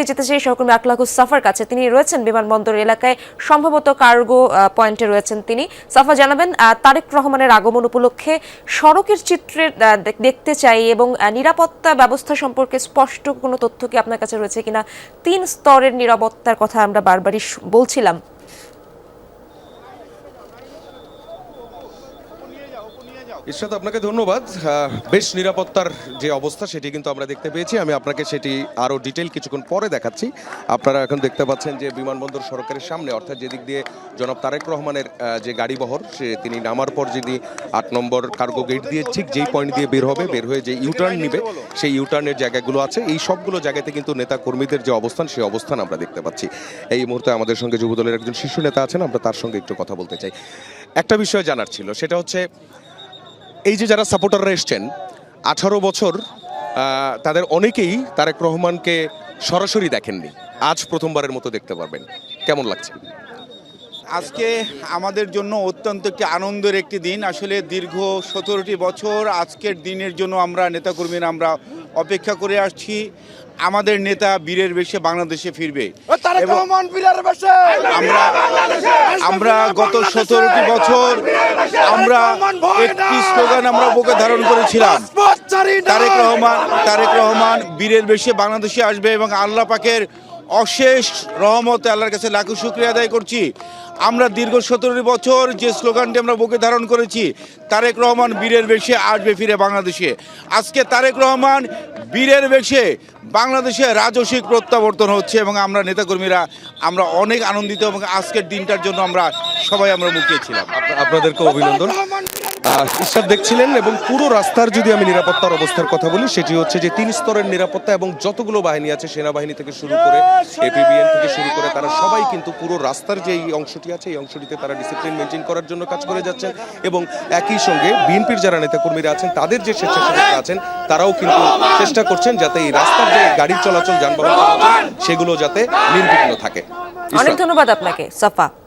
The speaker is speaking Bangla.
যেতে চাই সহকর্মী আকলাকুস সাফার কাছে। তিনি রয়েছেন বিমানবন্দর এলাকায়, সম্ভবত কার্গো পয়েন্টে রয়েছেন তিনি। সাফা, জানাবেন তারেক রহমানের আগমন উপলক্ষে সড়কের চিত্রে দেখতে চাই এবং নিরাপত্তা ব্যবস্থা সম্পর্কে স্পষ্ট কোনো তথ্য কি আপনার কাছে রয়েছে কিনা? 3 স্তরের নিরাপত্তার কথা আমরা বারবারই বলছিলাম। ইরশাদ, আপনাকে ধন্যবাদ। বেশ নিরাপত্তার যে অবস্থা সেটি কিন্তু আমরা দেখতে পেয়েছি। আমি আপনাকে সেটি আরও ডিটেল কিছুক্ষণ পরে দেখাচ্ছি। আপনারা এখন দেখতে পাচ্ছেন যে বিমানবন্দর সড়কের সামনে, অর্থাৎ যেদিক দিয়ে জনাব তারেক রহমানের যে গাড়িবহর তিনি নামার পর যদি 8 নম্বর কার্গো গেট দিয়ে ঠিক যেই পয়েন্ট দিয়ে বের হয়ে যে ইউটার্ন নিবে, সেই ইউটার্নের জায়গাগুলো আছে, এই সবগুলো জায়গাতে কিন্তু নেতা কর্মীদের যে অবস্থান, সেই অবস্থান আমরা দেখতে পাচ্ছি। এই মুহূর্তে আমাদের সঙ্গে যুবদলের একজন শীর্ষ নেতা আছেন, আমরা তার সঙ্গে একটু কথা বলতে চাই। একটা বিষয় জানার ছিল, সেটা হচ্ছে এই যে যারা সাপোর্টাররা এসছেন 18 বছর, তাদের অনেকেই তারেক রহমানকে সরাসরি দেখেননি, আজ প্রথমবারের মতো দেখতে পারবেন। কেমন লাগছে? আজকে আমাদের জন্য অত্যন্ত একটি আনন্দের একটি দিন। আসলে দীর্ঘ 17টি বছর আজকের দিনের জন্য আমরা নেতাকর্মীরা আমরা অপেক্ষা করে আসছি। আমাদের নেতা বীরের বেশে বাংলাদেশে ফিরবে। আমরা গত 17টি বছর আমরা একটি স্লোগান আমরা বুকে ধারণ করেছিলাম, তারেক রহমান বীরের বেশে বাংলাদেশে আসবে, এবং আল্লাহ পাকের অশেষ রহমতে আল্লাহর কাছে লাখো শুকরিয়া আদায় করছি। আমরা দীর্ঘ 17 বছর যে স্লোগানটি আমরা বুকে ধারণ করেছি, তারেক রহমান বীরের বেশে আসবে ফিরে বাংলাদেশে, আজকে তারেক রহমান বীরের বেশে বাংলাদেশে রাজস্বিক প্রত্যাবর্তন হচ্ছে, এবং আমরা নেতাকর্মীরা আমরা অনেক আনন্দিত, এবং আজকের দিনটার জন্য আমরা সবাই মুখিয়ে ছিলাম। আপনাদেরকে অভিনন্দন। ইরশাদ দেখছিলেন, এবং পুরো রাস্তার যদি আমি নিরাপত্তার অবস্থার কথা বলি, সেটি হচ্ছে যে 3 স্তরের নিরাপত্তা, এবং যতগুলো বাহিনী আছে, সেনাবাহিনী থেকে শুরু করে এপিবিএন থেকে শুরু করে, তারা সবাই কিন্তু পুরো রাস্তার যে এই অংশটি আছে, এই অংশটিতে তারা ডিসিপ্লিন মেনটেন করার জন্য কাজ করে যাচ্ছেন, এবং একই সঙ্গে বিএনপির যারা নেতাকর্মীরা আছেন, তাদের যে স্বেচ্ছাসেবকরা আছেন, তারাও কিন্তু চেষ্টা করছেন যাতে এই রাস্তার যে গাড়ির চলাচল, যানবাহন চলাচল, সেগুলো যাতে নির্বিঘ্ন থাকে। অনেক ধন্যবাদ আপনাকে সাফা।